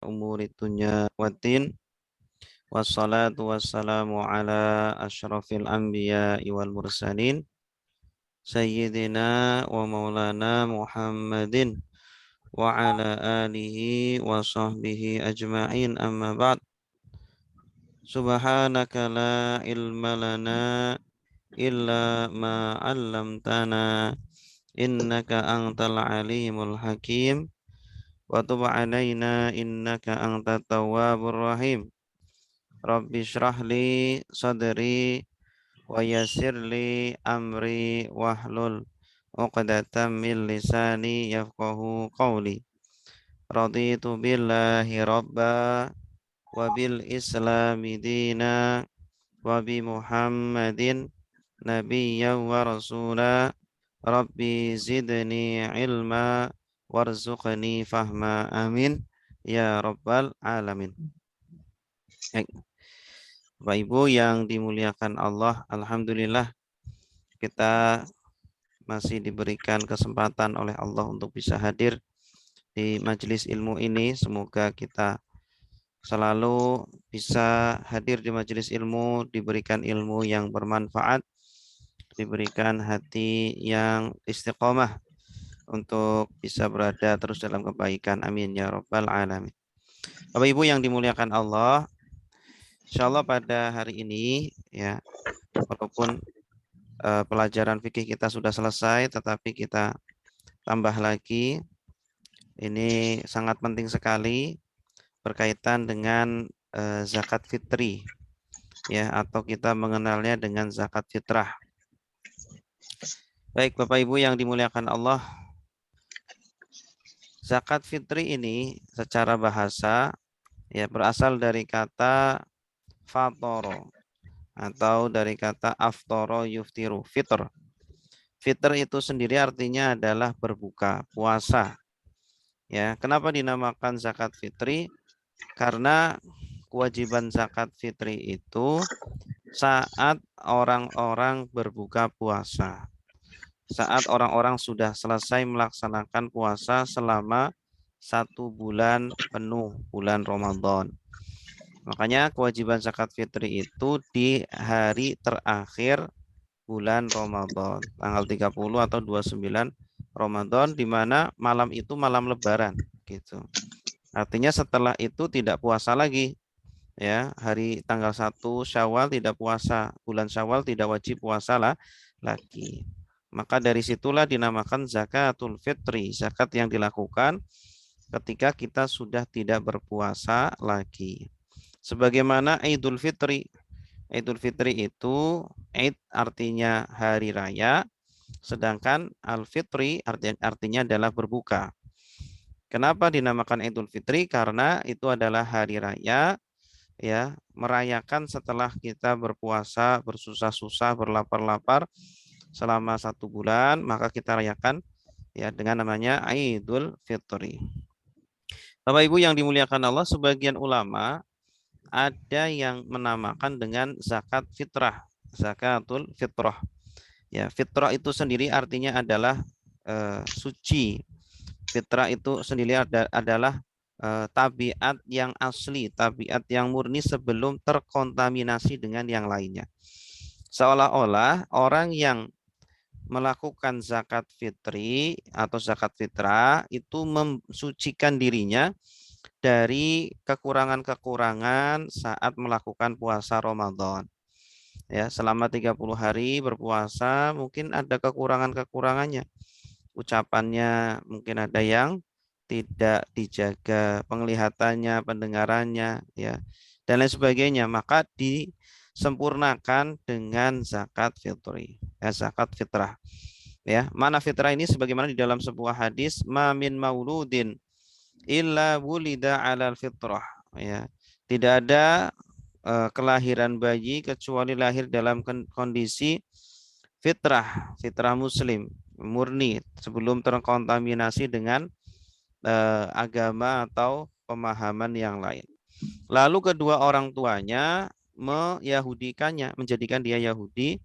umuri dunya waddin. Wassalatu wassalamu ala asyrafil anbiya'i wal mursalin Sayyidina wa maulana Muhammadin wa ala alihi wa sahbihi ajma'in amma ba'd. Subhanaka la ilma lana illa ma 'allamtana innaka antal alimul hakim wa tub 'alaina innaka antat tawwabur rahim. Rabbi shrah li sadri wa yassir li amri wahlul 'uqdatam min lisani yafqahu qawli. Raditu billahi rabba wa bil islami dina wa bi Muhammadin nabiyyan wa rasula. Rabbi zidni ilma warzuqni fahma, amin ya rabbal alamin. Bapak Ibu yang dimuliakan Allah, alhamdulillah kita masih diberikan kesempatan oleh Allah untuk bisa hadir di majelis ilmu ini. Semoga kita selalu bisa hadir di majelis ilmu, diberikan ilmu yang bermanfaat, diberikan hati yang istiqomah untuk bisa berada terus dalam kebaikan. Amin ya rabbal alamin. Bapak Ibu yang dimuliakan Allah, insyaallah pada hari ini ya, walaupun pelajaran fikih kita sudah selesai, tetapi kita tambah lagi. Ini sangat penting sekali berkaitan dengan zakat fitri, ya, atau kita mengenalnya dengan zakat fitrah. Baik Bapak Ibu yang dimuliakan Allah, zakat fitri ini secara bahasa ya berasal dari kata fatoro atau dari kata aftoro yuftiru, fitr. Fitr itu sendiri artinya adalah berbuka, puasa. Ya, kenapa dinamakan zakat fitri? Karena kewajiban zakat fitri itu saat orang-orang berbuka puasa. Saat orang-orang sudah selesai melaksanakan puasa selama 1 bulan penuh, bulan Ramadan. Makanya kewajiban zakat fitri itu di hari terakhir bulan Ramadan, tanggal 30 atau 29 Ramadan, di mana malam itu malam lebaran gitu. Artinya setelah itu tidak puasa lagi. Ya, hari tanggal 1 Syawal tidak puasa, bulan Syawal tidak wajib puasa lagi. Maka dari situlah dinamakan zakatul fitri, zakat yang dilakukan ketika kita sudah tidak berpuasa lagi. Sebagaimana Idul Fitri. Idul Fitri itu Id artinya hari raya, sedangkan Al-Fitri artinya adalah berbuka. Kenapa dinamakan Idul Fitri? Karena itu adalah hari raya, ya, merayakan setelah kita berpuasa, bersusah-susah, berlapar-lapar selama 1 bulan, maka kita rayakan ya dengan namanya Idul Fitri. Bapak Ibu yang dimuliakan Allah, sebagian ulama ada yang menamakan dengan zakat fitrah, zakatul fitrah. Ya, fitrah itu sendiri artinya adalah suci. Fitrah itu sendiri adalah tabiat yang asli, tabiat yang murni sebelum terkontaminasi dengan yang lainnya. Seolah-olah orang yang melakukan zakat fitri atau zakat fitrah itu mensucikan dirinya dari kekurangan-kekurangan saat melakukan puasa Ramadan. Ya, selama 30 hari berpuasa mungkin ada kekurangan-kekurangannya. Ucapannya mungkin ada yang tidak dijaga, penglihatannya, pendengarannya, ya, dan lain sebagainya. Maka disempurnakan dengan zakat fitri, ya, zakat fitrah. Ya, mana fitrah ini sebagaimana di dalam sebuah hadis, ma min mauludin illa wulida alal fitrah, ya. Tidak ada kelahiran bayi kecuali lahir dalam kondisi fitrah, fitrah muslim, murni sebelum terkontaminasi dengan agama atau pemahaman yang lain. Lalu kedua orang tuanya meyahudikannya, menjadikan dia Yahudi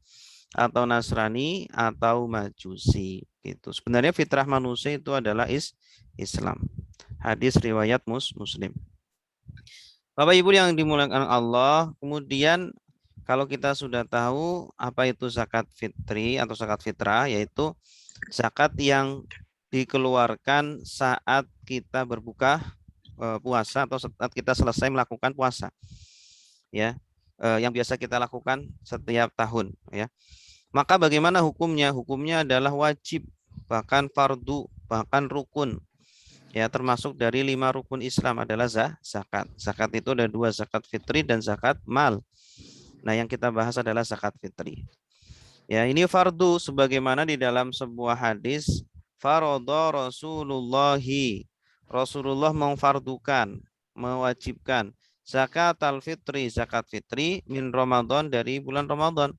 atau Nasrani atau Majusi. Gitu. Sebenarnya fitrah manusia itu adalah Islam. Hadis riwayat Muslim. Bapak Ibu yang dimuliakan Allah, kemudian kalau kita sudah tahu apa itu zakat fitri atau zakat fitrah, yaitu zakat yang dikeluarkan saat kita berbuka puasa atau saat kita selesai melakukan puasa, ya, yang biasa kita lakukan setiap tahun, ya. Maka bagaimana hukumnya? Hukumnya adalah wajib, bahkan fardu, bahkan rukun. Ya, termasuk dari 5 rukun Islam adalah zakat. Zakat itu ada 2, zakat fitri dan zakat mal. Nah, yang kita bahas adalah zakat fitri. Ya, ini fardu sebagaimana di dalam sebuah hadis, faradha Rasulullahi. Rasulullah memfardukan, mewajibkan zakat al-fitri, zakat fitri min Ramadan, dari bulan Ramadan,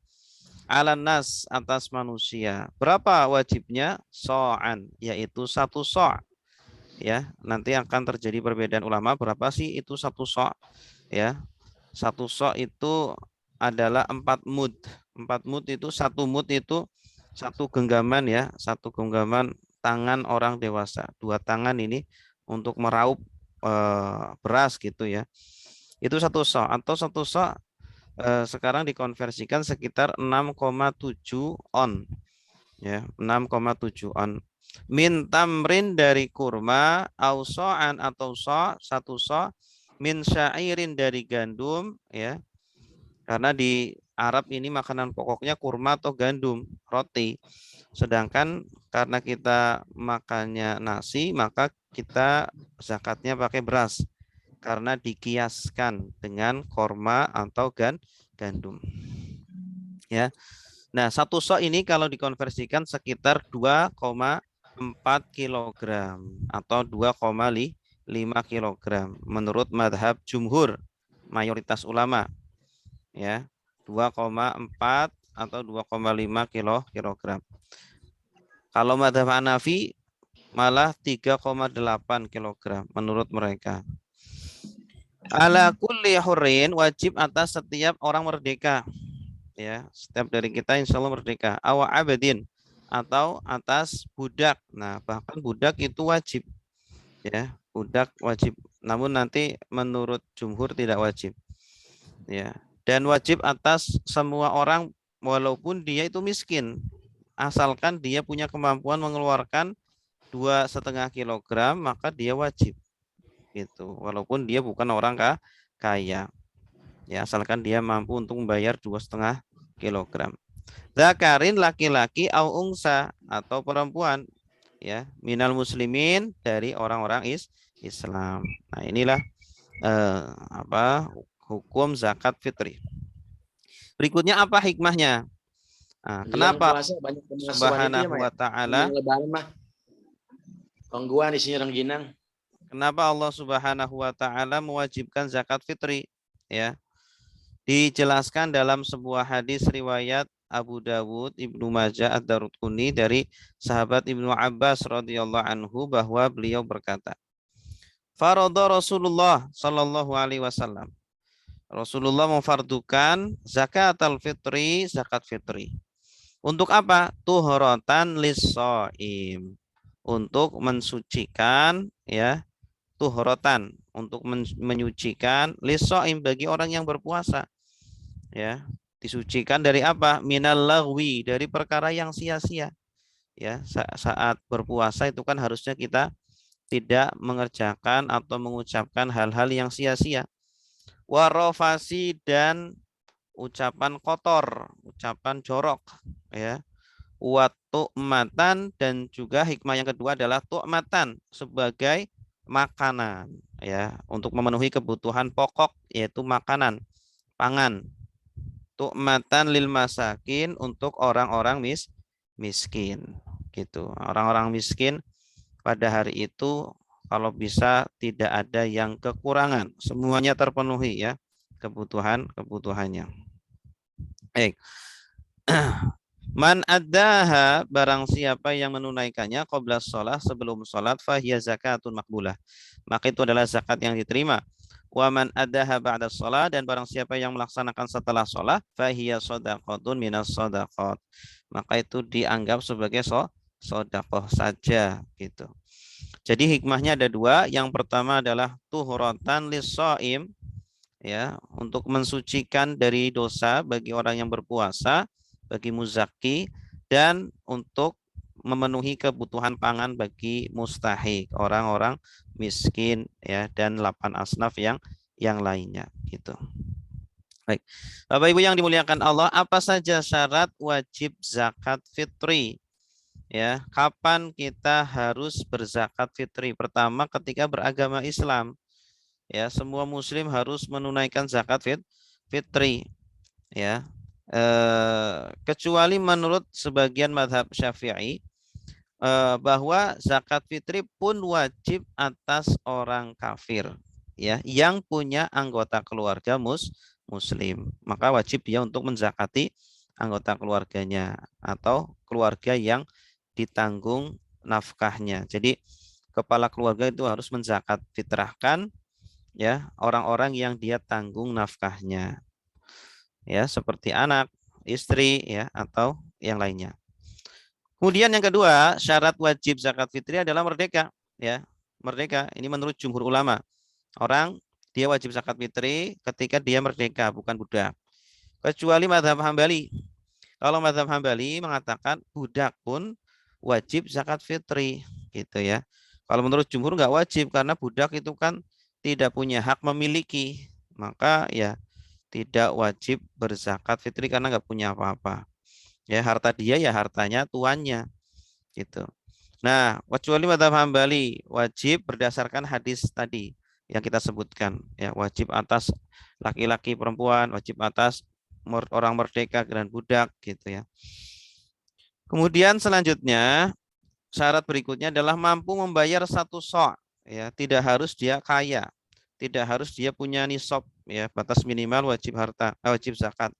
ala nas, atas manusia. Berapa wajibnya? So'an, yaitu 1 so'. Ya, nanti akan terjadi perbedaan ulama berapa sih itu 1 so', ya. 1 so' itu adalah 4 mud. 4 mud itu, 1 mud itu 1 genggaman, ya, 1 genggaman tangan orang dewasa. 2 tangan ini untuk meraup beras gitu, ya. Itu 1 so', atau 1 so' sekarang dikonversikan sekitar 6,7 on, ya, 6,7 on. Min tamrin, dari kurma, au so'an, atau so', 1 so', min syairin, dari gandum, ya. Karena di Arab ini makanan pokoknya kurma atau gandum, roti. Sedangkan karena kita makannya nasi, maka kita zakatnya pakai beras. Karena dikiaskan dengan kurma atau gandum. Ya. Nah, 1 so' ini kalau dikonversikan sekitar 2,4 kilogram atau 2,5 kilogram menurut madhab jumhur, mayoritas ulama, ya, 2,4 atau 2,5 kilogram. Kalau madhab Hanafi malah 3,8 kilogram menurut mereka. Ala kulli hurrin, wajib atas setiap orang merdeka, ya, setiap dari kita insya Allah merdeka. Awa abadin, atau atas budak. Nah, bahkan budak itu wajib, ya, budak wajib. Namun nanti menurut jumhur tidak wajib, ya. Dan wajib atas semua orang walaupun dia itu miskin, asalkan dia punya kemampuan mengeluarkan 2,5 kilogram, maka dia wajib, gitu. Walaupun dia bukan orang kaya, ya, asalkan dia mampu untuk membayar 2,5 kilogram. Zakarin, laki-laki, au ungsa, atau perempuan, ya, minal muslimin, dari orang-orang Islam. Nah, inilah hukum zakat fitri. Berikutnya apa hikmahnya? Nah, kenapa puasa banyak pemasukan itu ya, Subhanahu wa ta'ala, lebaran mah pengguan isinya rengginang. Kenapa Allah Subhanahu wa ta'ala mewajibkan zakat fitri? Ya, dijelaskan dalam sebuah hadis riwayat Abu Dawud, Ibnu Majah, Ad-Darqutni dari sahabat Ibnu Abbas radhiyallahu anhu bahwa beliau berkata, Faradha Rasulullah sallallahu alaihi wasallam. Rasulullah memfardukan zakat al-fitri, zakat fitri. Untuk apa? Tuhratan lis-shaim. Untuk mensucikan, ya, tuhratan, untuk menyucikan lis-shaim, bagi orang yang berpuasa, ya. Disucikan dari apa? Minal lagwi, dari perkara yang sia-sia, ya. Saat berpuasa itu kan harusnya kita tidak mengerjakan atau mengucapkan hal-hal yang sia-sia. Warofasi, dan ucapan kotor, ucapan jorok, ya. Wa tu'matan, dan juga hikmah yang kedua adalah tu'matan, sebagai makanan, ya, untuk memenuhi kebutuhan pokok, yaitu makanan, pangan. Tu'matan lil masakin, untuk orang-orang miskin, gitu. Orang-orang miskin pada hari itu kalau bisa tidak ada yang kekurangan, semuanya terpenuhi, ya, kebutuhannya. Man addaha, barang siapa yang menunaikannya qabla sholat, sebelum sholat, fahiya zakatun makbulah, maka itu adalah zakat yang diterima. Wa man addaha ba'da sholat, dan barang siapa yang melaksanakan setelah sholat, fahiya shadaqatun minas shadaqat, maka itu dianggap sebagai sedekah saja, gitu. Jadi hikmahnya ada 2. Yang pertama adalah tuhratan lis-shaim, ya, untuk mensucikan dari dosa bagi orang yang berpuasa, bagi muzaki, dan untuk memenuhi kebutuhan pangan bagi mustahik, orang-orang miskin, ya, dan 8 asnaf yang lainnya gitu. Baik. Bapak Ibu yang dimuliakan Allah, apa saja syarat wajib zakat fitri? Ya, kapan kita harus berzakat fitri? Pertama, ketika beragama Islam. Ya, semua muslim harus menunaikan zakat fitri, ya. Kecuali menurut sebagian madhab Syafi'i, bahwa zakat fitri pun wajib atas orang kafir, ya, yang punya anggota keluarga muslim, maka wajib dia untuk menzakati anggota keluarganya atau keluarga yang ditanggung nafkahnya. Jadi kepala keluarga itu harus menzakat fitrahkan, ya, orang-orang yang dia tanggung nafkahnya, ya, seperti anak, istri, ya, atau yang lainnya. Kemudian yang kedua, syarat wajib zakat fitri adalah merdeka, ya. Merdeka ini menurut jumhur ulama. Orang dia wajib zakat fitri ketika dia merdeka, bukan budak. Kecuali mazhab Hambali. Kalau mazhab Hambali mengatakan budak pun wajib zakat fitri, gitu ya. Kalau menurut jumhur nggak wajib karena budak itu kan tidak punya hak memiliki, maka ya tidak wajib berzakat fitri karena nggak punya apa-apa. Ya, harta dia ya hartanya tuannya, gitu. Nah, kecuali mazhab Hambali wajib berdasarkan hadis tadi yang kita sebutkan, ya, wajib atas laki-laki, perempuan, wajib atas orang merdeka dan budak, gitu ya. Kemudian selanjutnya syarat berikutnya adalah mampu membayar 1 sok, ya, tidak harus dia kaya, tidak harus dia punya nisab, ya, batas minimal wajib wajib zakat.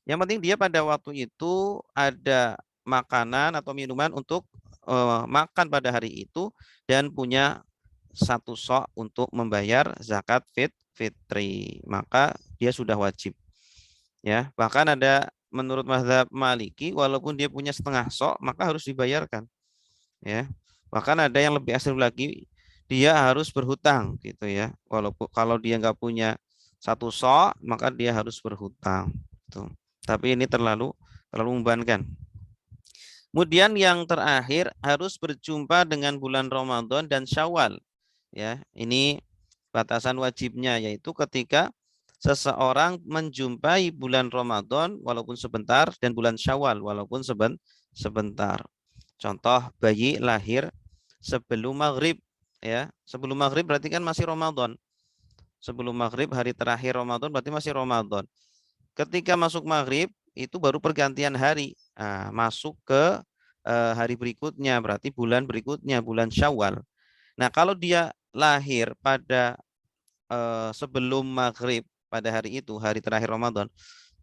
Yang penting dia pada waktu itu ada makanan atau minuman untuk makan pada hari itu dan punya 1 sok untuk membayar zakat fitri, maka dia sudah wajib, ya. Bahkan ada menurut mazhab Maliki walaupun dia punya 1/2 sok maka harus dibayarkan, ya. Bahkan ada yang lebih ekstrim lagi, dia harus berhutang, gitu ya. Walaupun kalau dia nggak punya 1 sok maka dia harus berhutang, tuh. Tapi ini terlalu membebankan. Kemudian yang terakhir harus berjumpa dengan bulan Ramadan dan Syawal, ya. Ini batasan wajibnya, yaitu ketika seseorang menjumpai bulan Ramadan walaupun sebentar dan bulan Syawal walaupun sebentar. Contoh, bayi lahir sebelum maghrib, ya. Sebelum maghrib berarti kan masih Ramadan. Sebelum maghrib hari terakhir Ramadan berarti masih Ramadan. Ketika masuk maghrib itu baru pergantian hari. Nah, masuk ke hari berikutnya berarti bulan berikutnya, bulan Syawal. Nah, kalau dia lahir pada sebelum maghrib pada hari itu, hari terakhir Ramadan,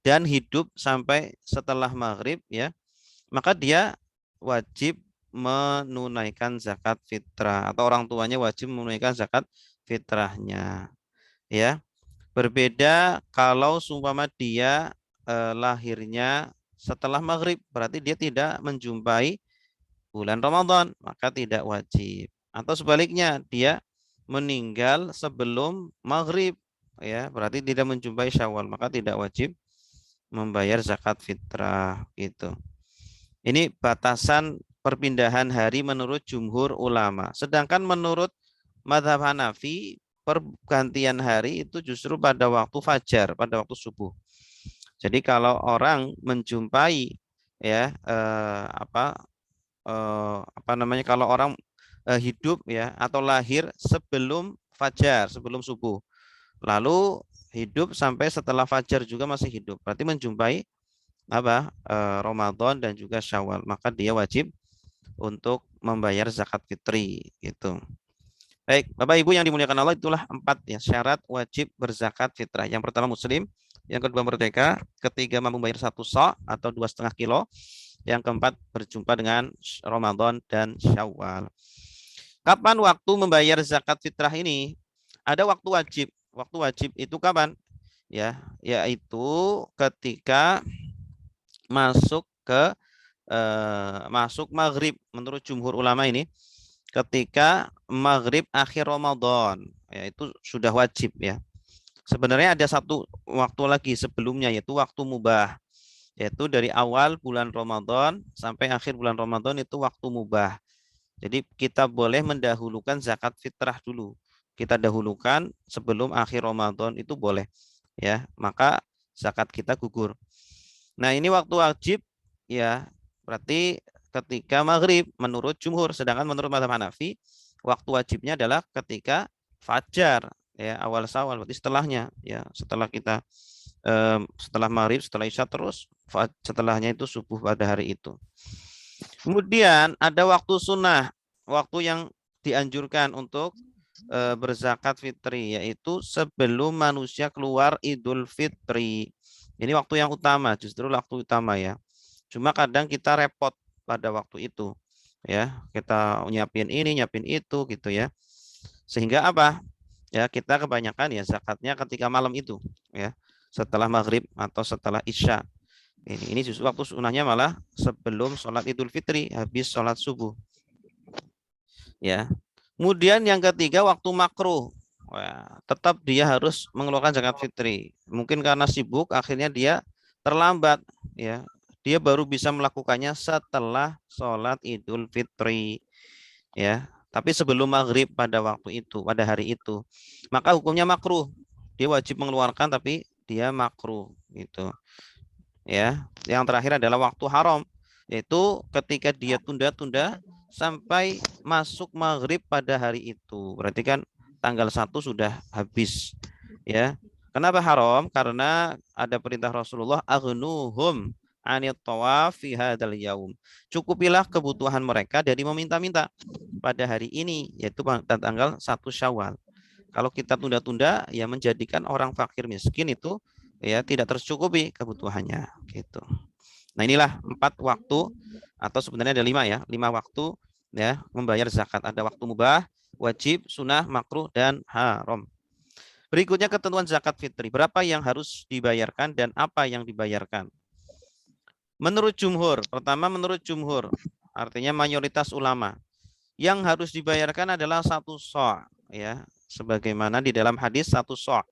dan hidup sampai setelah maghrib, ya, maka dia wajib menunaikan zakat fitrah atau orang tuanya wajib menunaikan zakat fitrahnya, ya. Berbeda kalau seumpama dia lahirnya setelah maghrib, berarti dia tidak menjumpai bulan Ramadan, maka tidak wajib. Atau sebaliknya, dia meninggal sebelum maghrib, ya, berarti tidak menjumpai Syawal, maka tidak wajib membayar zakat fitrah, gitu. Ini batasan perpindahan hari menurut jumhur ulama. Sedangkan menurut mazhab Hanafi, pergantian hari itu justru pada waktu fajar, pada waktu subuh. Jadi kalau orang menjumpai, ya, apa namanya, kalau orang hidup, ya, atau lahir sebelum fajar, sebelum subuh, lalu hidup sampai setelah fajar juga masih hidup, berarti menjumpai Ramadan dan juga Syawal, maka dia wajib untuk membayar zakat fitri, gitu. Baik, Bapak Ibu yang dimuliakan Allah, itulah 4, ya, syarat wajib berzakat fitrah. Yang pertama muslim, yang kedua merdeka, ketiga mampu membayar 1 sok atau 2,5 kilo, yang keempat berjumpa dengan Ramadan dan Syawal. Kapan waktu membayar zakat fitrah ini? Ada waktu wajib. Waktu wajib itu kapan? Ya, yaitu ketika masuk maghrib menurut jumhur ulama ini, ketika maghrib akhir Ramadan, ya, itu sudah wajib, ya. Sebenarnya ada satu waktu lagi sebelumnya, yaitu waktu mubah. Yaitu dari awal bulan Ramadan sampai akhir bulan Ramadan itu waktu mubah. Jadi kita boleh mendahulukan zakat fitrah dulu. Kita dahulukan sebelum akhir Ramadan itu boleh. Ya, maka zakat kita gugur. Nah, ini waktu wajib ya, berarti ketika maghrib menurut jumhur, sedangkan menurut mazhab Hanafi waktu wajibnya adalah ketika fajar ya, awal Syawal, berarti setelahnya ya, setelah kita setelah maghrib, setelah isya, terus setelahnya itu subuh pada hari itu. Kemudian ada waktu sunnah, waktu yang dianjurkan untuk berzakat fitri, yaitu sebelum manusia keluar Idul Fitri. Ini waktu yang utama, justru waktu utama ya. Cuma kadang kita repot pada waktu itu, ya. Kita nyiapin ini, nyiapin itu, gitu ya. Sehingga apa? Ya, kita kebanyakan ya zakatnya ketika malam itu, ya. Setelah maghrib atau setelah isya. Ini justru waktu sunnahnya malah sebelum sholat Idul Fitri, habis sholat subuh. Ya. Kemudian yang ketiga waktu makruh. Wah, tetap dia harus mengeluarkan zakat fitri. Mungkin karena sibuk akhirnya dia terlambat ya. Dia baru bisa melakukannya setelah sholat Idul Fitri ya. Tapi sebelum maghrib pada waktu itu, pada hari itu, maka hukumnya makruh. Dia wajib mengeluarkan tapi dia makruh gitu. Ya. Yang terakhir adalah waktu haram, yaitu ketika dia tunda-tunda sampai masuk maghrib pada hari itu. Berarti kan tanggal 1 sudah habis. Ya. Kenapa haram? Karena ada perintah Rasulullah, aghnuhum anit tawaf fi hadzal yaum. Cukupilah kebutuhan mereka dari meminta-minta pada hari ini, yaitu pada tanggal 1 Syawal. Kalau kita tunda-tunda ya menjadikan orang fakir miskin itu ya tidak tercukupi kebutuhannya gitu. Nah, inilah 4 waktu, atau sebenarnya ada 5 ya, 5 waktu ya membayar zakat. Ada waktu mubah, wajib, sunnah, makruh, dan haram. Berikutnya ketentuan zakat fitri. Berapa yang harus dibayarkan dan apa yang dibayarkan? Menurut jumhur, pertama menurut jumhur, artinya mayoritas ulama, yang harus dibayarkan adalah 1 sa' ya, sebagaimana di dalam hadis 1 sa'.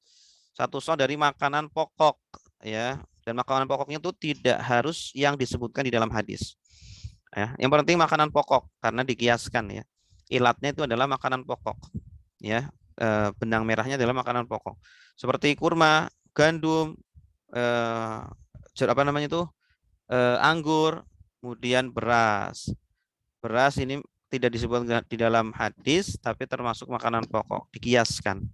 1 sa' dari makanan pokok ya, dan makanan pokoknya itu tidak harus yang disebutkan di dalam hadis. Ya, yang penting makanan pokok karena dikiaskan ya. Ilatnya itu adalah makanan pokok. Ya, benang merahnya adalah makanan pokok. Seperti kurma, gandum, apa namanya itu? Anggur, kemudian beras. Beras ini tidak disebutkan di dalam hadis tapi termasuk makanan pokok, dikiaskan.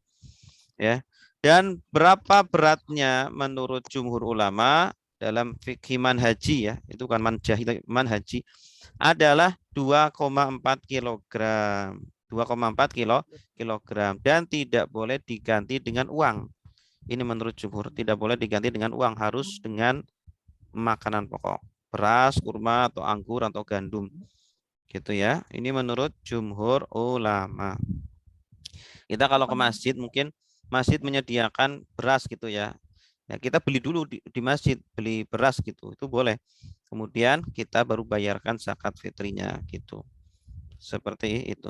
Ya. Dan berapa beratnya menurut jumhur ulama dalam fikih manhaji ya, itu kan manhaji adalah 2,4 kilogram. 2,4 kilogram dan tidak boleh diganti dengan uang. Ini menurut jumhur, tidak boleh diganti dengan uang, harus dengan makanan pokok. Beras, kurma atau anggur atau gandum. Gitu ya. Ini menurut jumhur ulama. Kita kalau ke masjid mungkin masjid menyediakan beras gitu ya. Ya kita beli dulu di masjid, beli beras gitu. Itu boleh. Kemudian kita baru bayarkan zakat fitrinya gitu. Seperti itu.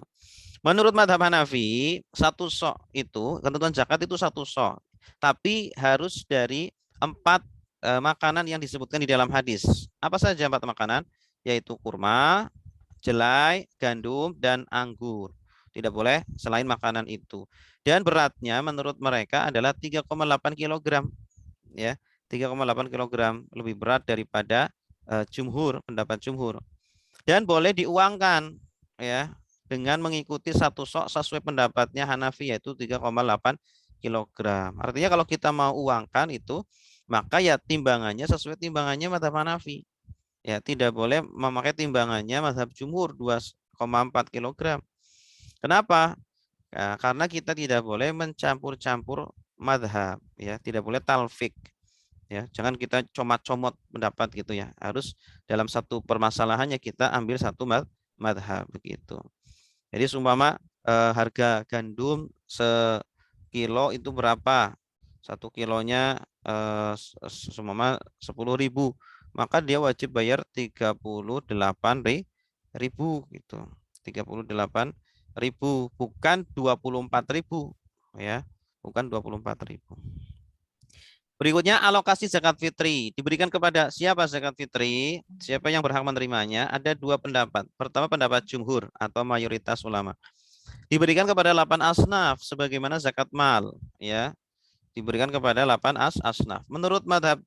Menurut madhab Hanafi, 1 sa' itu, ketentuan zakat itu 1 sa'. Tapi harus dari 4 makanan yang disebutkan di dalam hadis. Apa saja 4 makanan? Yaitu kurma, jelai, gandum, dan anggur. Tidak boleh selain makanan itu. Dan beratnya menurut mereka adalah 3,8 kilogram. Ya, 3,8 kilogram, lebih berat daripada jumhur, pendapat jumhur. Dan boleh diuangkan ya dengan mengikuti 1 sa' sesuai pendapatnya Hanafi, yaitu 3,8 kilogram. Artinya kalau kita mau uangkan itu, maka ya timbangannya sesuai timbangannya mazhab Hanafi. Ya, tidak boleh memakai timbangannya mazhab jumhur 2,4 kilogram. Kenapa? Ya, karena kita tidak boleh mencampur-campur madhab, ya, tidak boleh talfik. Ya, jangan kita comot-comot pendapat gitu ya. Harus dalam satu permasalahannya kita ambil satu madhab begitu. Jadi seumpama harga gandum sekilo itu berapa? 1 kilonya seumpama 10.000, maka dia wajib bayar 38.000 gitu. 38.000 bukan 24.000 ya, bukan 24.000. Berikutnya alokasi zakat fitri. Diberikan kepada siapa zakat fitri? Siapa yang berhak menerimanya? Ada dua pendapat. Pertama pendapat jumhur atau mayoritas ulama. Diberikan kepada 8 asnaf sebagaimana zakat mal, ya. Diberikan kepada 8 asnaf. Menurut madhab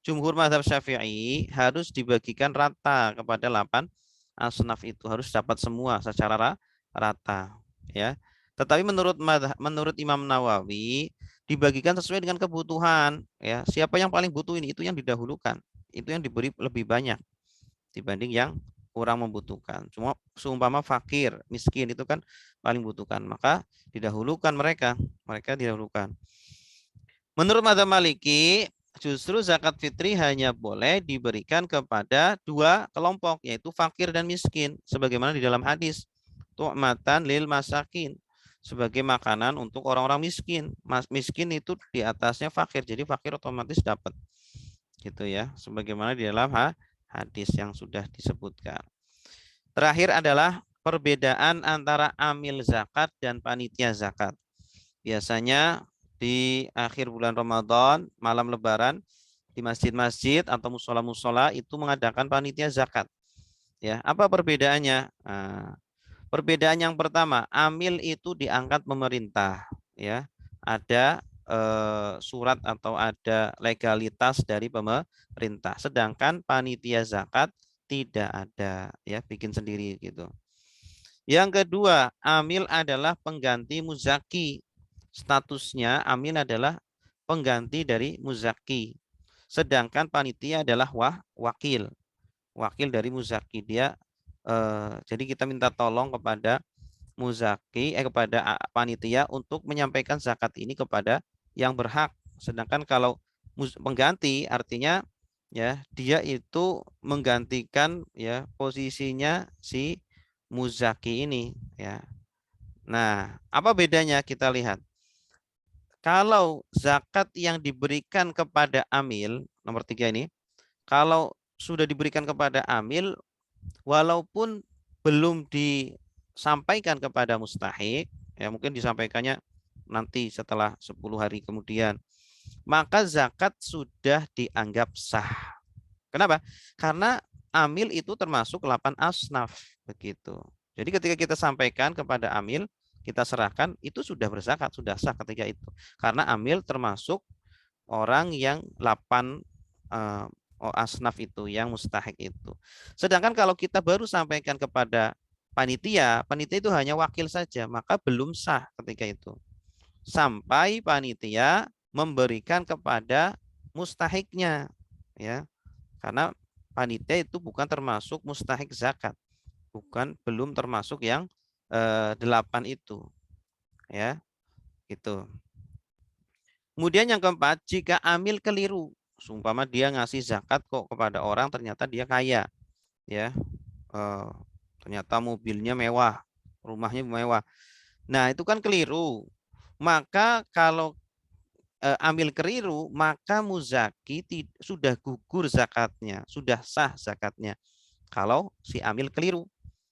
jumhur madhab Syafi'i harus dibagikan rata kepada 8 asnaf itu, harus dapat semua secara rata, ya. Tetapi menurut Imam Nawawi dibagikan sesuai dengan kebutuhan, ya. Siapa yang paling butuh ini, itu yang didahulukan, itu yang diberi lebih banyak dibanding yang kurang membutuhkan. Cuma seumpama fakir, miskin itu kan paling butuhkan, maka didahulukan mereka didahulukan. Menurut madzhab Maliki, justru zakat fitri hanya boleh diberikan kepada dua kelompok, yaitu fakir dan miskin, sebagaimana di dalam hadis, tu'matan lil masakin, sebagai makanan untuk orang-orang miskin. Miskin itu di atasnya fakir, jadi fakir otomatis dapat, gitu ya, sebagaimana di dalam hadis yang sudah disebutkan. Terakhir adalah perbedaan antara amil zakat dan panitia zakat. Biasanya di akhir bulan Ramadan, malam Lebaran, di masjid-masjid atau musola-musola itu mengadakan panitia zakat. Ya, apa perbedaannya? Nah, perbedaan yang pertama, amil itu diangkat pemerintah, ya. Ada surat atau ada legalitas dari pemerintah. Sedangkan panitia zakat tidak ada, ya, bikin sendiri gitu. Yang kedua, amil adalah pengganti muzaki. Statusnya amil adalah pengganti dari muzaki. Sedangkan panitia adalah wakil. Wakil dari muzaki. Dia jadi kita minta tolong kepada muzaki kepada panitia untuk menyampaikan zakat ini kepada yang berhak. Sedangkan kalau pengganti artinya ya dia itu menggantikan ya posisinya si muzaki ini ya. Nah, apa bedanya kita lihat. Kalau zakat yang diberikan kepada amil nomor 3 ini, kalau sudah diberikan kepada amil walaupun belum disampaikan kepada mustahik, ya mungkin disampaikannya nanti setelah 10 hari kemudian, maka zakat sudah dianggap sah. Kenapa? Karena amil itu termasuk 8 asnaf begitu. Jadi ketika kita sampaikan kepada amil, kita serahkan, itu sudah berzakat, sudah sah ketika itu. Karena amil termasuk orang yang 8 asnaf itu, yang mustahik itu. Sedangkan kalau kita baru sampaikan kepada panitia, panitia itu hanya wakil saja, maka belum sah ketika itu. Sampai panitia memberikan kepada mustahiknya, ya. Karena panitia itu bukan termasuk mustahik zakat, belum termasuk yang 8 itu, ya, gitu. Kemudian yang keempat, jika amil keliru, seumpama dia ngasih zakat kok kepada orang ternyata dia kaya, ya, ternyata mobilnya mewah, rumahnya mewah. Nah itu kan keliru. Maka kalau amil keliru, maka muzaki sudah gugur zakatnya, sudah sah zakatnya. Kalau si amil keliru,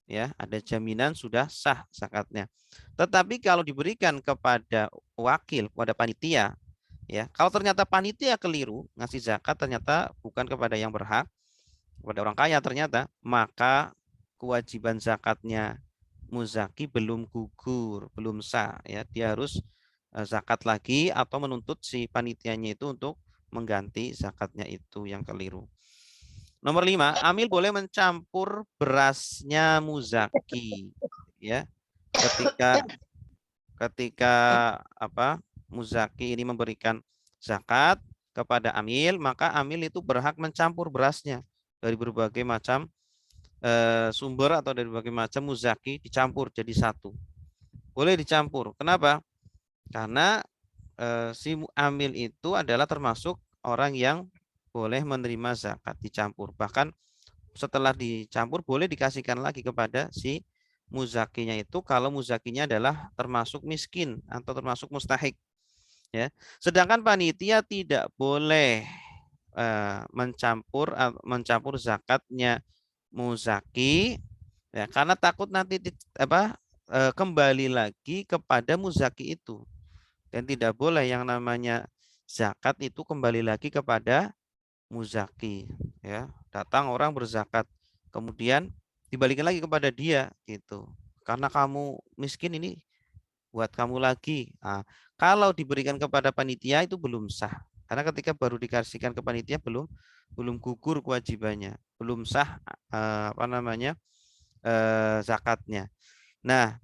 ya ada jaminan sudah sah zakatnya. Tetapi kalau diberikan kepada wakil, kepada panitia, ya kalau ternyata panitia keliru ngasih zakat ternyata bukan kepada yang berhak, kepada orang kaya ternyata, maka kewajiban zakatnya muzaki belum gugur, belum sah, ya dia harus zakat lagi atau menuntut si panitianya itu untuk mengganti zakatnya itu yang keliru. Nomor 5, amil boleh mencampur berasnya muzaki, ya. Ketika apa? Muzaki ini memberikan zakat kepada amil, maka amil itu berhak mencampur berasnya dari berbagai macam sumber atau dari berbagai macam muzaki dicampur jadi satu. Boleh dicampur. Kenapa? Karena si amil itu adalah termasuk orang yang boleh menerima zakat dicampur. Bahkan setelah dicampur boleh dikasihkan lagi kepada si muzakinya itu kalau muzakinya adalah termasuk miskin atau termasuk mustahik, ya. Sedangkan panitia tidak boleh mencampur zakatnya muzaki, ya, karena takut nanti kembali lagi kepada muzaki itu, dan tidak boleh yang namanya zakat itu kembali lagi kepada muzaki, ya. Datang orang berzakat, kemudian dibalikin lagi kepada dia gitu. Karena kamu miskin, ini buat kamu lagi. Nah, kalau diberikan kepada panitia itu belum sah. Karena ketika baru dikasihkan ke panitia belum gugur kewajibannya, belum sah zakatnya. Nah,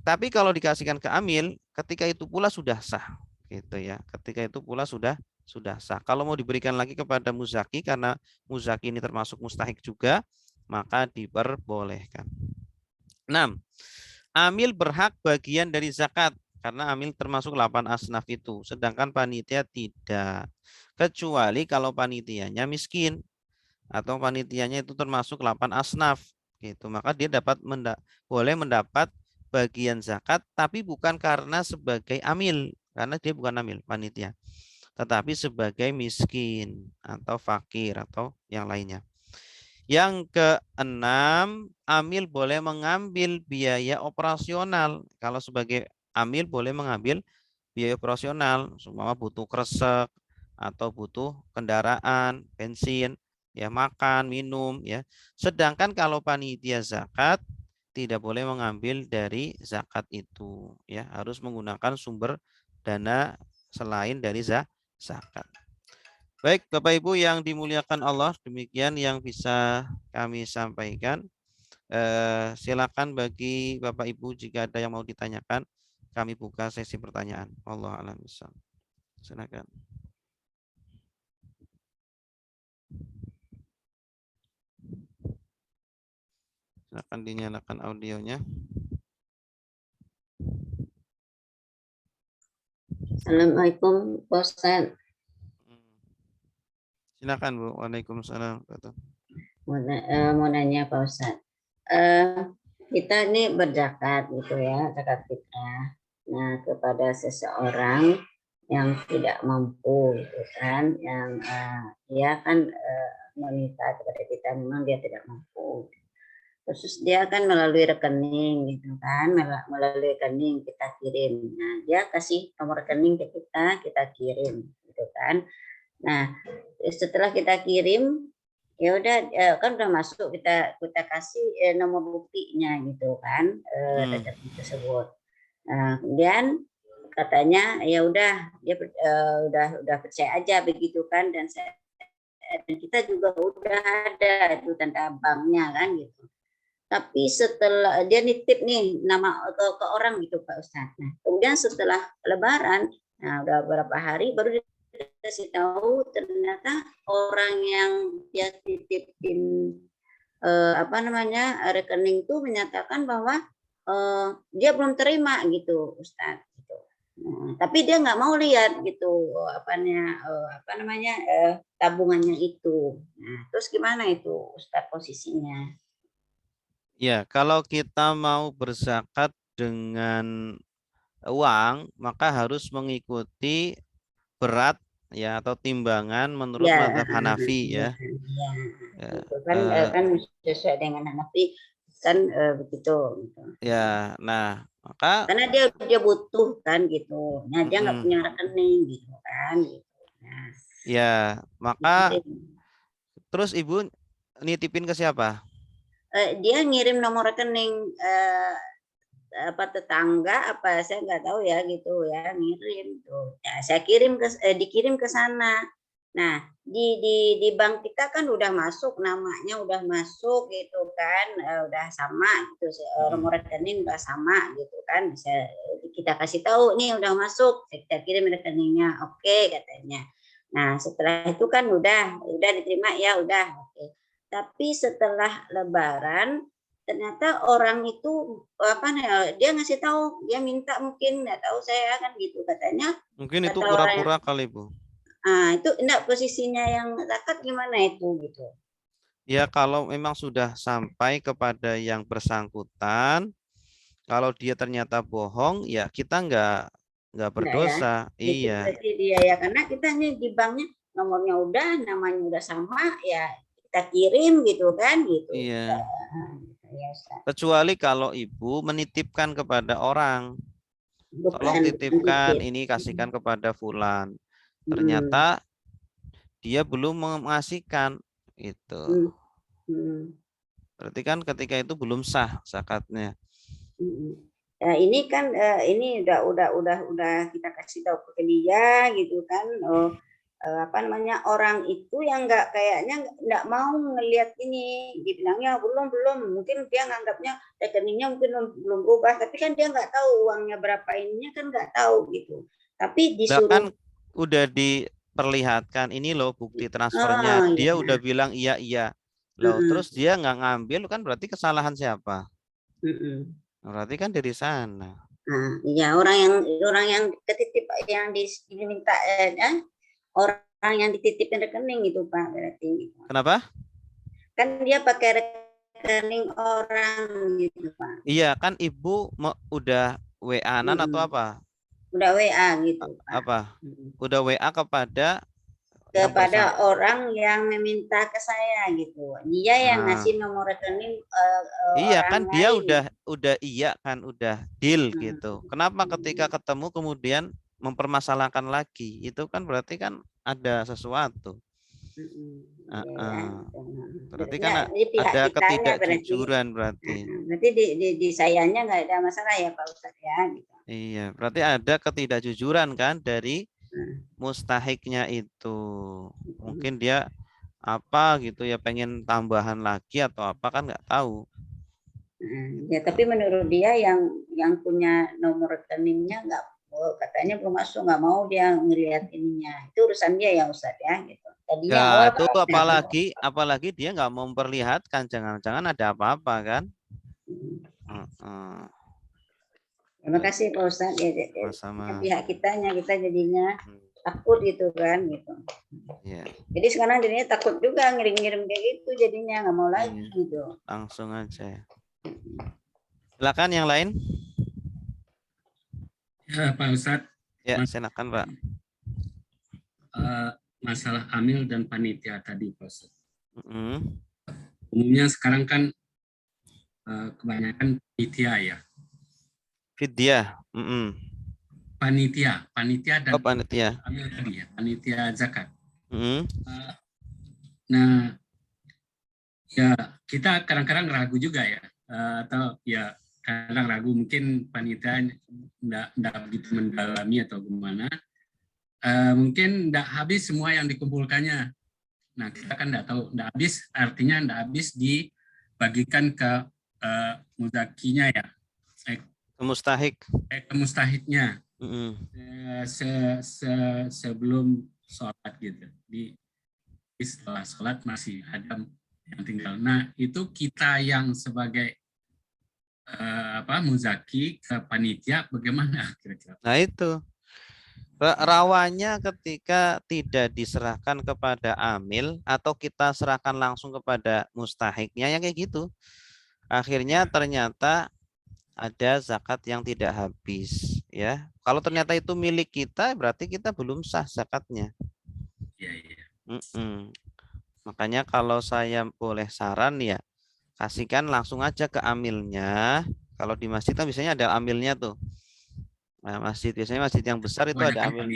tapi kalau dikasihkan ke amil, ketika itu pula sudah sah, gitu ya. Ketika itu pula sudah sah. Kalau mau diberikan lagi kepada muzaki, karena muzaki ini termasuk mustahik juga, maka diperbolehkan. 6. Amil berhak bagian dari zakat karena amil termasuk 8 asnaf itu, sedangkan panitia tidak. Kecuali kalau panitianya miskin atau panitianya itu termasuk 8 asnaf gitu, maka dia boleh mendapat bagian zakat, tapi bukan karena sebagai amil, karena dia bukan amil panitia, tetapi sebagai miskin atau fakir atau yang lainnya. Yang keenam, amil boleh mengambil biaya operasional. Kalau sebagai amil boleh mengambil biaya operasional, seumpama butuh kresek atau butuh kendaraan, bensin, ya makan, minum, ya. Sedangkan kalau panitia zakat tidak boleh mengambil dari zakat itu, ya. Harus menggunakan sumber dana selain dari zakat. Baik, Bapak Ibu yang dimuliakan Allah, demikian yang bisa kami sampaikan. Silakan bagi Bapak Ibu jika ada yang mau ditanyakan, kami buka sesi pertanyaan. Allah a'lam bishawab. Silakan. Silakan dinyalakan audionya. Assalamualaikum Pak Ustaz. Silakan Bu. Waalaikumsalam. Mau nanya Pak Ustaz. Kita ini berzakat gitu ya, zakat fitrah. Nah, kepada seseorang yang tidak mampu gitu kan, yang dia kan meminta kepada kita, memang dia tidak mampu. Terus dia akan melalui rekening gitu kan, melalui rekening kita kirim. Nah, dia kasih nomor rekening ke kita kirim gitu kan. Nah, setelah kita kirim, ya udah kan udah masuk, kita kasih nomor buktinya gitu kan, rekening tersebut. Nah, kemudian katanya ya udah dia udah percaya aja begitu kan, dan kita juga udah ada itu tanda banknya kan gitu. Tapi setelah dia nitip nih nama ke orang gitu Pak Ustadz. Nah, kemudian setelah Lebaran, nah udah beberapa hari baru dikasih tahu ternyata orang yang dia titipin rekening itu menyatakan bahwa dia belum terima gitu Ustadz. Gitu. Nah, tapi dia nggak mau lihat gitu tabungannya itu. Nah, terus gimana itu Ustadz posisinya? Ya, kalau kita mau berzakat dengan uang, maka harus mengikuti berat ya atau timbangan menurut mazhab Hanafi ya. Itu kan sesuai dengan Hanafi kan begitu. Ya, nah maka karena dia butuh kan gitu. Nah, dia nggak punya rekening gitu kan. Gitu. Nah, ya, maka terus Ibu nitipin ke siapa? Dia ngirim nomor rekening tetangga saya nggak tahu ya gitu ya, ngirim tuh. Ya, saya dikirim ke sana. Nah, di bank kita kan udah masuk namanya, udah masuk gitu kan, udah sama gitu, nomor rekening udah sama gitu kan, bisa kita kasih tahu nih udah masuk, kita kirim rekeningnya, oke katanya. Nah, setelah itu kan udah diterima ya udah, oke. Tapi setelah Lebaran ternyata orang itu dia ngasih tahu, dia minta, mungkin nggak tahu saya kan gitu katanya. Mungkin itu pura-pura kali Bu. Nah, itu enggak posisinya yang zakat gimana itu gitu. Ya, kalau memang sudah sampai kepada yang bersangkutan, kalau dia ternyata bohong, ya kita nggak berdosa. Ya. Itu Iya. berarti dia ya, karena kita nih di banknya nomornya udah, namanya udah sama, ya kita kirim gitu kan gitu. Iya. Kecuali kalau Ibu menitipkan kepada orang. Tolong titipkan ini, kasihkan kepada fulan. ternyata dia belum mengasihkan itu. Berarti kan ketika itu belum sah zakatnya. Nah, ini kan ini udah kita kasih tahu ke dia gitu kan. Apa namanya, orang itu yang kayaknya nggak mau ngelihat ini, dibilangnya belum, mungkin dia nganggapnya rekeningnya mungkin belum berubah, tapi kan dia nggak tahu uangnya berapa, ininya kan nggak tahu gitu. Tapi disuruh kan udah diperlihatkan ini loh bukti transfernya, dia udah bilang iya loh, terus dia nggak ngambil, kan berarti kesalahan siapa? Berarti kan dari sana. Nah, iya, orang yang ketitip, yang diminta orang yang dititipin rekening itu Pak, berarti. Kenapa? Kan dia pakai rekening orang gitu Pak. Iya, kan ibu udah WA-an atau apa? Udah WA gitu Pak. Apa? Udah WA kepada orang yang meminta ke saya gitu. Dia yang ngasih nomor rekening iya orang kan dia lain. udah iya kan, udah deal gitu. Kenapa ketika ketemu kemudian mempermasalahkan lagi? Itu kan berarti kan ada sesuatu. Berarti kan ada ketidakjujuran berarti. Berarti di sayanya nggak ada masalah ya Pak Ustadz ya. Gitu. Iya, berarti ada ketidakjujuran kan dari mustahiknya itu. Mungkin dia apa gitu ya, pengen tambahan lagi atau apa, kan nggak tahu. Ya, tapi menurut dia yang punya nomor rekeningnya katanya belum masuk, nggak mau dia ngelihat ininya. Itu urusan dia ya Ustadz ya gitu. Tadinya itu apalagi dia nggak mau memperlihatkan, jangan-jangan ada apa-apa kan. Terima kasih Pak Ustadz ya, sama pihak kita jadinya takut gitu kan gitu. Jadi sekarang jadinya takut juga ngirim-ngirim kayak gitu, jadinya nggak mau lagi gitu. Langsung aja. Silakan yang lain. Ya Pak Ustadz. Ya silakan Pak. Masalah amil dan panitia tadi Pak Ustadz. Umumnya sekarang kan kebanyakan panitia ya. Fidyah. Panitia dan panitia. Amil tadi ya, panitia zakat. Nah, ya kita kadang-kadang ragu juga ya, atau ya kadang ragu mungkin panitia enggak begitu mendalami atau gimana. Mungkin enggak habis semua yang dikumpulkannya. Nah, kita kan enggak tahu, enggak habis artinya enggak habis dibagikan ke muzakinya ya. Mustahiknya. Sebelum sholat gitu. Setelah sholat masih ada yang tinggal. Nah, itu kita yang sebagai muzaki ke panitia bagaimana kira-kira? Nah, itu rawannya ketika tidak diserahkan kepada amil atau kita serahkan langsung kepada mustahiknya, yang kayak gitu. Akhirnya ternyata ada zakat yang tidak habis ya. Kalau ternyata itu milik kita, berarti kita belum sah zakatnya. Makanya kalau saya boleh saran ya, kasihkan langsung aja ke amilnya. Kalau di masjid kan biasanya ada amilnya tuh. Nah, biasanya masjid yang besar itu ada amil.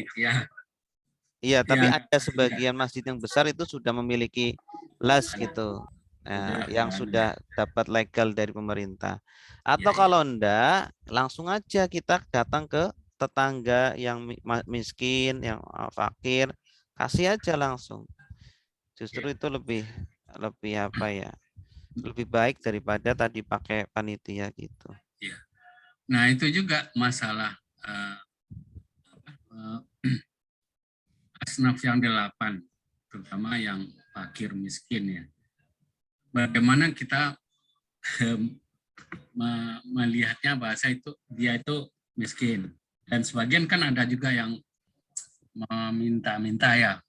Iya, tapi ada sebagian masjid yang besar itu sudah memiliki las gitu. Nah, yang sudah dapat legal dari pemerintah. Atau kalau enggak, langsung aja kita datang ke tetangga yang miskin, yang fakir, kasih aja langsung. Justru itu lebih apa ya? Lebih baik daripada tadi pakai panitia gitu. Nah, itu juga masalah asnaf yang 8, terutama yang fakir miskin ya. Bagaimana kita melihatnya bahasa dia itu miskin, dan sebagian kan ada juga yang meminta-minta ya,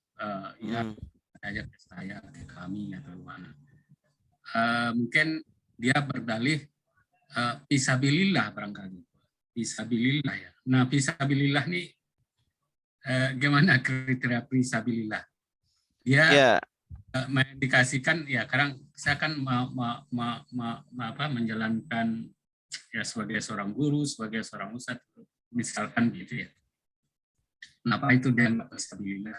aja ke saya, ke kami atau mana. Mungkin dia berdalih fisabilillah barangkali, fisabilillah ya. Nah, fisabilillah nih gimana kriteria fisabilillah? Dia mengindikasikan ya, kadang saya kan menjalankan ya sebagai seorang guru, sebagai seorang ustadz misalkan gitu ya. Kenapa itu dianggap fisabilillah?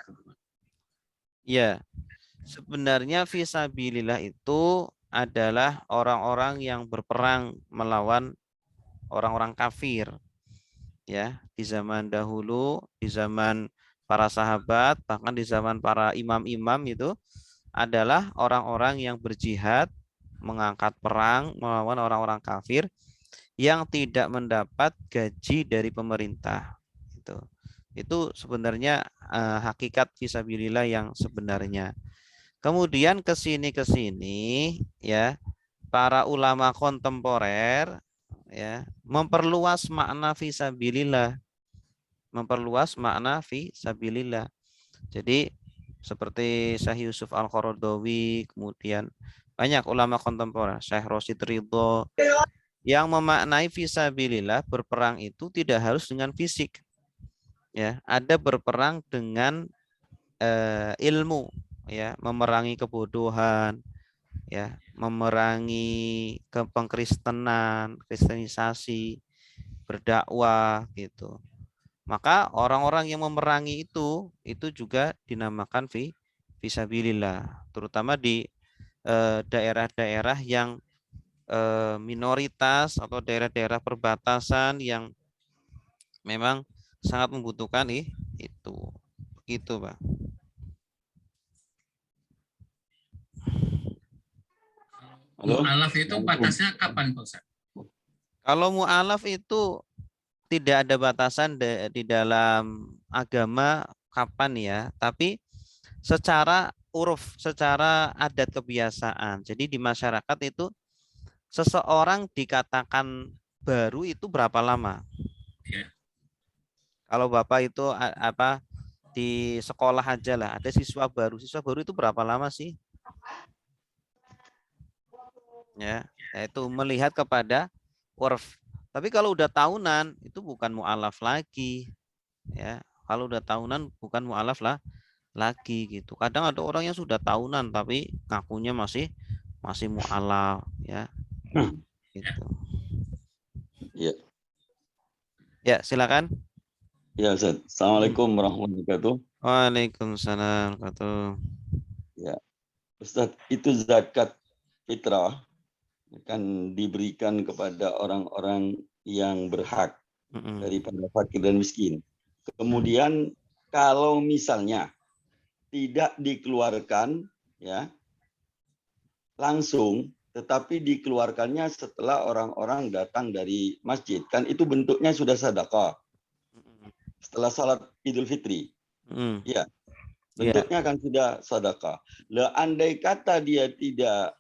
Ya, sebenarnya fisabilillah itu adalah orang-orang yang berperang melawan orang-orang kafir. Ya, di zaman dahulu, di zaman para sahabat, bahkan di zaman para imam-imam itu adalah orang-orang yang berjihad, mengangkat perang melawan orang-orang kafir yang tidak mendapat gaji dari pemerintah. Itu sebenarnya hakikat fisabilillah yang sebenarnya. Kemudian ke sini ya, para ulama kontemporer ya memperluas makna fisabilillah, Jadi seperti Syekh Yusuf Al-Qaradawi, kemudian banyak ulama kontemporer, Syekh Rosid Ridho, yang memaknai fisabilillah berperang itu tidak harus dengan fisik. Ya, ada berperang dengan ilmu, ya, memerangi kebodohan, ya, memerangi kepengkristenan, kristenisasi, berdakwah gitu. Maka orang-orang yang memerangi itu juga dinamakan fisabilillah, terutama di daerah-daerah yang minoritas atau daerah-daerah perbatasan yang memang sangat membutuhkan itu. Gitu, Pak. Mu'alaf itu batasnya kapan, Pak Ustaz? Kalau mu'alaf itu tidak ada batasan di dalam agama kapan ya, tapi secara uruf, secara adat kebiasaan. Jadi di masyarakat itu seseorang dikatakan baru itu berapa lama? Ya. Kalau Bapak itu di sekolah aja lah, ada siswa baru itu berapa lama sih? Ya, itu melihat kepada urf. Tapi kalau udah tahunan itu bukan mu'alaf lagi. Ya, kalau udah tahunan bukan mu'alaf lagi gitu. Kadang ada orang yang sudah tahunan tapi ngakunya masih mu'alaf ya. Gitu. Ya. Ya, silakan. Ya, Ustaz. Assalamualaikum warahmatullahi wabarakatuh. Waalaikumsalam warahmatullahi. Ya, Ustaz, itu zakat fitrah akan diberikan kepada orang-orang yang berhak daripada fakir dan miskin. Kemudian kalau misalnya tidak dikeluarkan ya langsung, tetapi dikeluarkannya setelah orang-orang datang dari masjid, kan itu bentuknya sudah sedekah. Setelah salat Idul Fitri. Ya. Bentuknya kan sudah sedekah. Lah andai kata dia tidak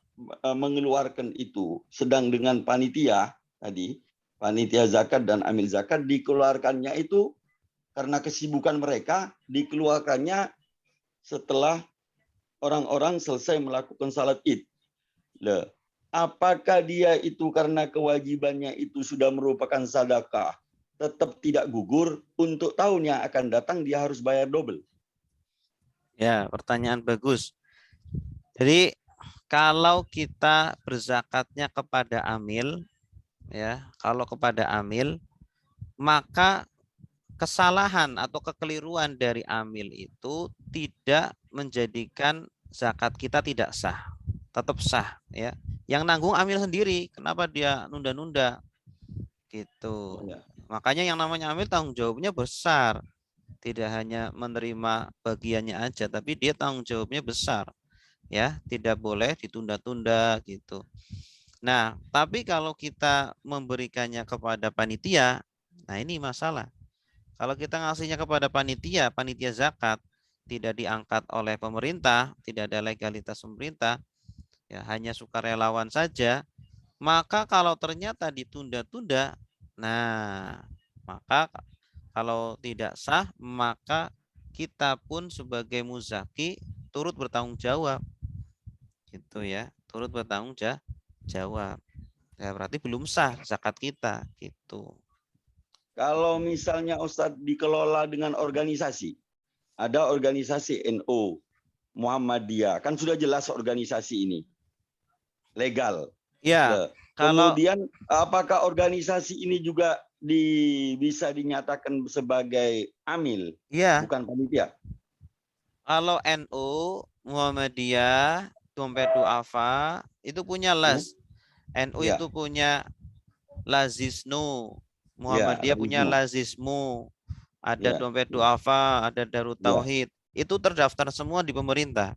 mengeluarkan itu sedang dengan panitia tadi, panitia zakat dan amil zakat, dikeluarkannya itu karena kesibukan mereka, dikeluarkannya setelah orang-orang selesai melakukan salat Id. Lah, apakah dia itu karena kewajibannya itu sudah merupakan sedekah, tetap tidak gugur, untuk tahun yang akan datang dia harus bayar double? Ya, pertanyaan bagus. Jadi kalau kita berzakatnya kepada amil, ya, kalau kepada amil, maka kesalahan atau kekeliruan dari amil itu tidak menjadikan zakat kita tidak sah, tetap sah, ya. Yang nanggung amil sendiri, kenapa dia nunda-nunda? Gitu. Ya. Makanya yang namanya amil tanggung jawabnya besar. Tidak hanya menerima bagiannya aja, tapi dia tanggung jawabnya besar. Ya, tidak boleh ditunda-tunda gitu. Nah, tapi kalau kita memberikannya kepada panitia, nah ini masalah. Kalau kita ngasihnya kepada panitia zakat, tidak diangkat oleh pemerintah, tidak ada legalitas pemerintah, ya hanya sukarelawan saja, maka kalau ternyata ditunda-tunda, nah, maka kalau tidak sah, maka kita pun sebagai muzaki turut bertanggung jawab. Gitu ya, turut bertanggung jawab. Ya, berarti belum sah zakat kita, gitu. Kalau misalnya Ustadz dikelola dengan organisasi, ada organisasi NU, Muhammadiyah, kan sudah jelas organisasi ini legal. Ya, kemudian apakah organisasi ini juga bisa dinyatakan sebagai amil, Iya. bukan panitia. Kalau NU, Muhammadiyah, Dompet Duafa itu punya las. NU Ya. itu punya Lazisnu, Ya, Muhammadiyah punya Lazisnu. Lazismu, ada Ya. Dompet Duafa, ada Darut Ya. Tauhid. Itu terdaftar semua di pemerintah.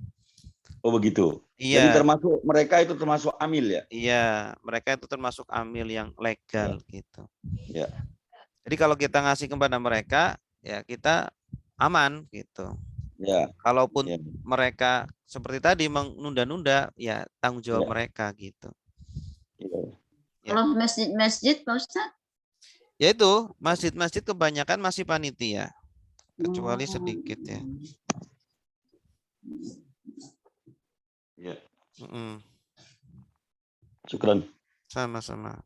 Oh begitu. Iya. Jadi termasuk mereka itu termasuk amil ya? Iya, mereka itu termasuk amil yang legal gitu. Ya. Jadi kalau kita ngasih kepada mereka, ya kita aman gitu. Ya. Kalaupun Ya. mereka seperti tadi menunda-nunda, ya tanggung jawab mereka gitu. Ya. Kalau masjid-masjid, Pak Ustadz? Yaitu masjid-masjid kebanyakan masih panitia, kecuali sedikit ya. Ya. Syukran. Sama-sama.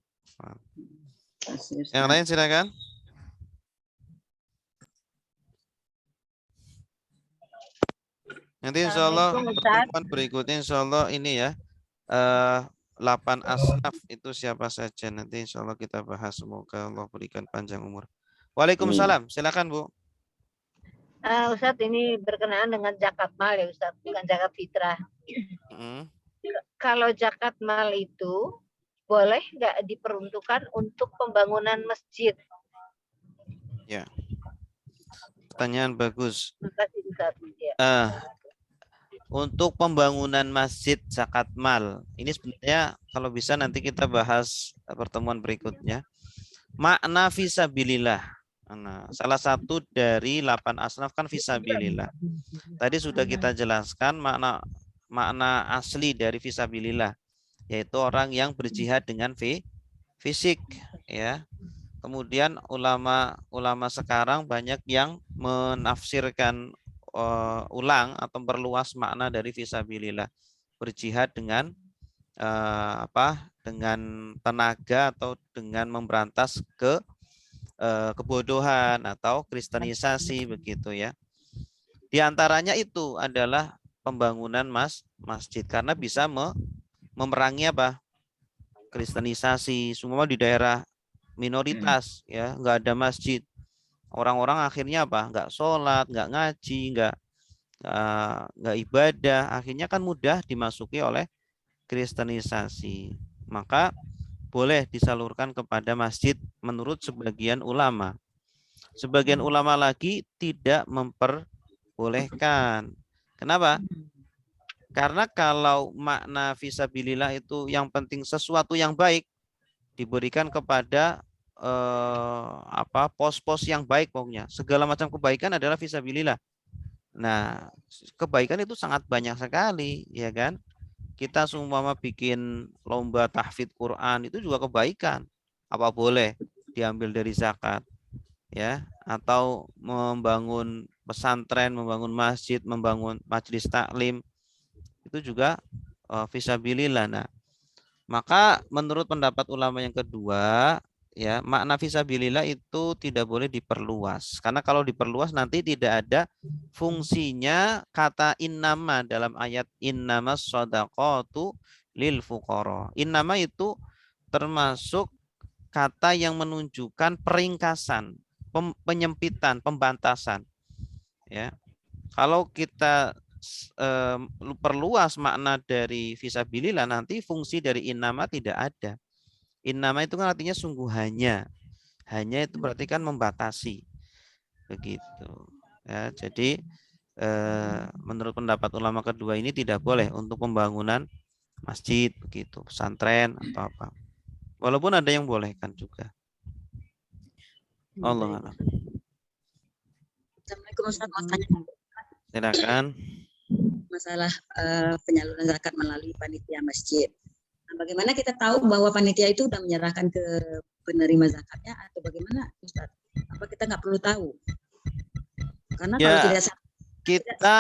Yang lain silakan. Nanti insya Allah pertemuan berikutnya insya Allah ini ya 8 asnaf itu siapa saja, nanti insya Allah kita bahas, semoga Allah berikan panjang umur. Waalaikumsalam, silakan Bu. Ustadz, ini berkenaan dengan zakat mal ya Ustadz, bukan zakat fitrah. Kalau zakat mal itu boleh nggak diperuntukkan untuk pembangunan masjid? Ya, pertanyaan bagus. Terima kasih Ustadz. Ya. Untuk pembangunan masjid zakat mal, ini sebenarnya kalau bisa nanti kita bahas pertemuan berikutnya. Makna fisabilillah. Nah, salah satu dari 8 asnaf kan fisabilillah. Tadi sudah kita jelaskan makna asli dari fisabilillah, yaitu orang yang berjihad dengan fisik ya. Kemudian ulama sekarang banyak yang menafsirkan ulang atau perluas makna dari fisabilillah, berjihad dengan dengan tenaga atau dengan memberantas kebodohan atau kristenisasi begitu ya. Di antaranya itu adalah pembangunan masjid, karena bisa memerangi kristenisasi. Semua di daerah minoritas ya, nggak ada masjid. Orang-orang akhirnya nggak sholat, nggak ngaji, nggak ibadah. Akhirnya kan mudah dimasuki oleh kristenisasi. Maka boleh disalurkan kepada masjid menurut sebagian ulama. Sebagian ulama lagi tidak memperbolehkan. Kenapa? Karena kalau makna fisabilillah itu yang penting sesuatu yang baik diberikan kepada pos-pos yang baik, pokoknya segala macam kebaikan adalah fisabilillah. Nah, kebaikan itu sangat banyak sekali, ya kan? Kita semua bikin lomba tahfidz Quran itu juga kebaikan. Apa boleh diambil dari zakat? Ya, atau membangun pesantren, membangun masjid, membangun majelis taklim, itu juga fisabilillah. Nah, maka menurut pendapat ulama yang kedua, ya, makna fisabilillah itu tidak boleh diperluas, karena kalau diperluas nanti tidak ada fungsinya kata innama dalam ayat innamas shadaqatu lil fuqara. Innama itu termasuk kata yang menunjukkan peringkasan, penyempitan, pembantasan. Ya, kalau kita perluas makna dari fisabilillah, nanti fungsi dari innama tidak ada. Innama itu kan artinya sungguh hanya itu berarti kan membatasi begitu ya. Jadi menurut pendapat ulama kedua ini tidak boleh untuk pembangunan masjid begitu, pesantren atau apa, walaupun ada yang bolehkan juga. Allah a'lam. Assalamualaikum Ustaz, mau tanya. Silakan. Masalah penyaluran zakat melalui panitia masjid. Nah, bagaimana kita tahu bahwa panitia itu sudah menyerahkan ke penerima zakatnya, atau bagaimana Ustaz? Apa kita nggak perlu tahu? Karena ya, kalau tidak kita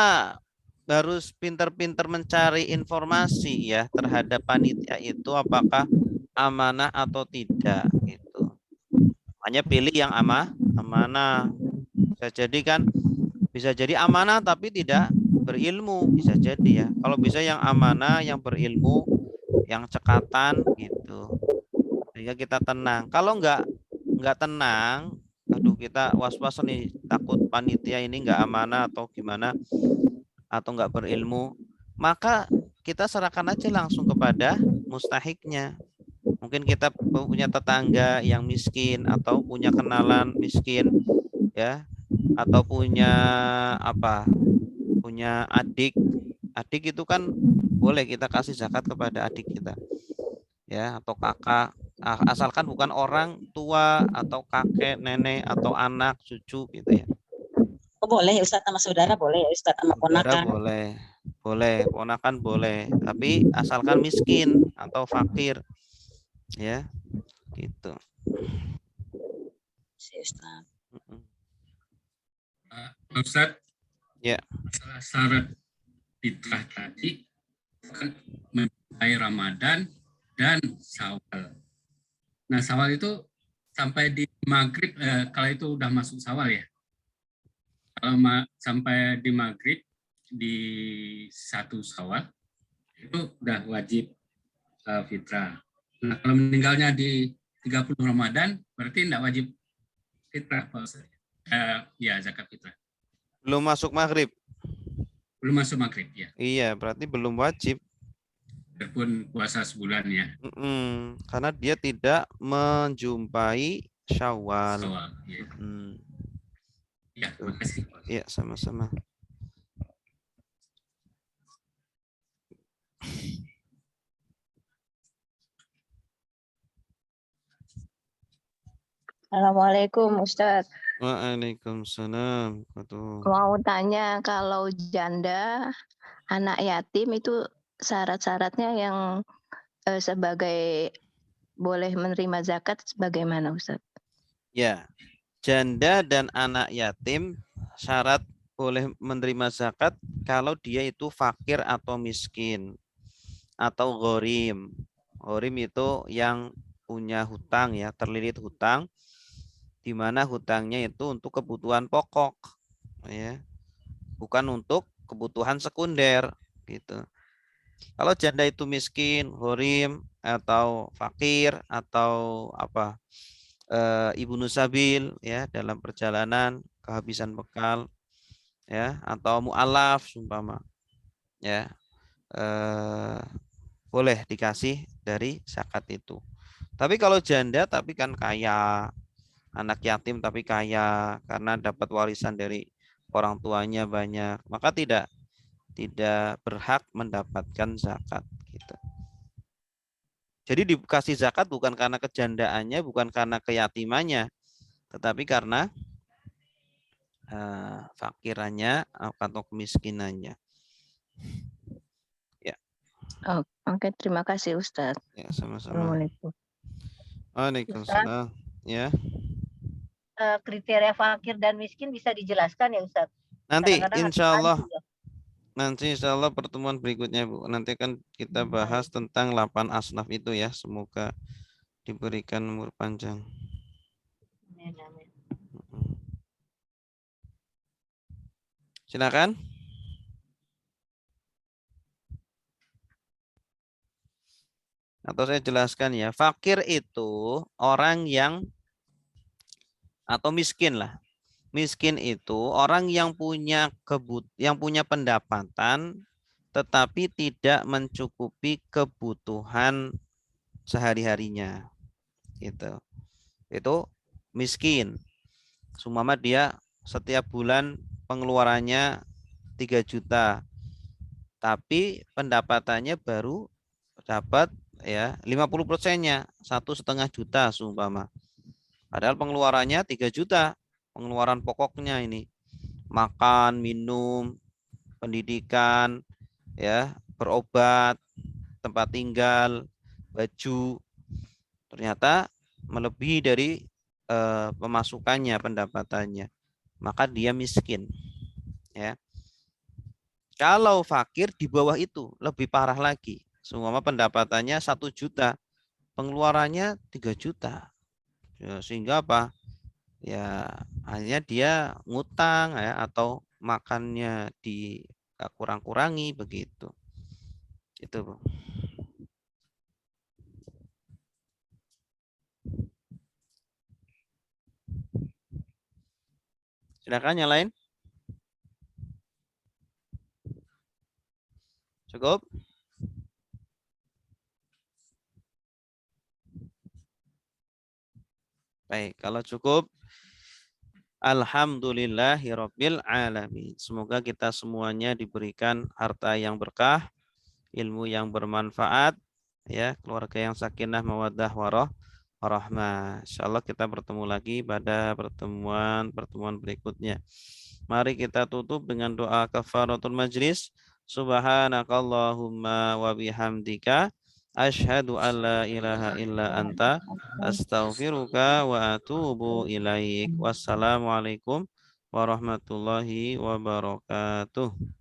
harus pintar-pintar mencari informasi ya terhadap panitia itu apakah amanah atau tidak gitu. Hanya pilih yang amanah. Bisa jadi amanah tapi tidak berilmu, bisa jadi ya. Kalau bisa yang amanah, yang berilmu, yang cekatan gitu, sehingga kita tenang. Kalau enggak nggak tenang, aduh kita was-was nih, takut panitia ini nggak amanah atau gimana, atau nggak berilmu, maka kita serahkan aja langsung kepada mustahiknya. Mungkin kita punya tetangga yang miskin atau punya kenalan miskin, ya, atau punya apa, punya adik itu kan boleh kita kasih zakat kepada adik kita, ya, atau kakak, asalkan bukan orang tua atau kakek, nenek atau anak, cucu gitu ya. Oh boleh ya Ustadz, sama saudara boleh ya Ustadz, sama Saudara ponakan. boleh, ponakan boleh, tapi asalkan miskin atau fakir, ya, gitu. Ustadz. Pak Ustadz, Ya. salah syarat fitrah tadi kan mencapai Ramadan dan Syawal. Nah, Syawal itu sampai di maghrib, kalau itu udah masuk Syawal ya. Kalau sampai di maghrib di 1 Syawal itu udah wajib fitrah. Nah, kalau meninggalnya di 30 Ramadan berarti tidak wajib fitrah, Pak Ustadz. Ya, zakat fitrah. Belum masuk maghrib. Belum masuk maghrib ya. Iya, berarti belum wajib. Biarpun puasa sebulan ya. Karena dia tidak menjumpai Syawal. Ya. Ya, terima kasih. Ya, sama-sama. Assalamualaikum Ustadz. Waalaikumsalam. Mau tanya, kalau janda, anak yatim itu syarat-syaratnya yang sebagai boleh menerima zakat bagaimana Ustadz? Ya, janda dan anak yatim syarat boleh menerima zakat kalau dia itu fakir atau miskin atau ghorim. Ghorim itu yang punya hutang, ya, terlilit hutang, di mana hutangnya itu untuk kebutuhan pokok, ya, bukan untuk kebutuhan sekunder, gitu. Kalau janda itu miskin, ghorim atau fakir atau apa, ibnu sabil, ya, dalam perjalanan kehabisan bekal, ya, atau mu'alaf sumpama, ya, boleh dikasih dari zakat itu. Tapi kalau janda tapi kan kaya, anak yatim tapi kaya karena dapat warisan dari orang tuanya banyak, maka tidak berhak mendapatkan zakat, gitu. Jadi dikasih zakat bukan karena kejandaannya, bukan karena keyatimannya, tetapi karena fakirannya atau kemiskinannya. Ya. Oke, terima kasih Ustadz. Ya, sama-sama. Assalamualaikum. Waalaikumsalam. Ya. Kriteria fakir dan miskin bisa dijelaskan ya Ustadz? Nanti insya Allah. Ya. Nanti insya Allah pertemuan berikutnya, Bu. Nanti kan kita bahas tentang 8 asnaf itu ya. Semoga diberikan umur panjang. Amin. Silakan. Atau saya jelaskan ya. Fakir itu orang yang, atau miskin lah. Miskin itu orang yang punya pendapatan tetapi tidak mencukupi kebutuhan sehari-harinya. Gitu. Itu miskin. Sumama dia setiap bulan pengeluarannya 3 juta. Tapi pendapatannya baru dapat ya 50%-nya 1,5 juta seumpama. Padahal pengeluarannya 3 juta. Pengeluaran pokoknya ini makan, minum, pendidikan, ya, berobat, tempat tinggal, baju, ternyata melebihi dari pemasukannya, pendapatannya, maka dia miskin, ya. Kalau fakir di bawah itu lebih parah lagi, seumpama pendapatannya 1 juta, pengeluarannya 3 juta, ya, sehingga apa? Ya hanya dia ngutang, ya, atau makannya kurang-kurangi begitu. Itu, Bu. Silakan yang lain. Cukup? Baik, kalau cukup, alhamdulillahirabbil alamin. Semoga kita semuanya diberikan harta yang berkah, ilmu yang bermanfaat, ya, keluarga yang sakinah mawaddah warahmah. Insyaallah kita bertemu lagi pada pertemuan berikutnya. Mari kita tutup dengan doa kafaratul majlis. Subhanakallahumma wa bihamdika asyhadu an la ilaha illa anta astaghfiruka wa atubu ilaik. Wassalamualaikum warahmatullahi wabarakatuh.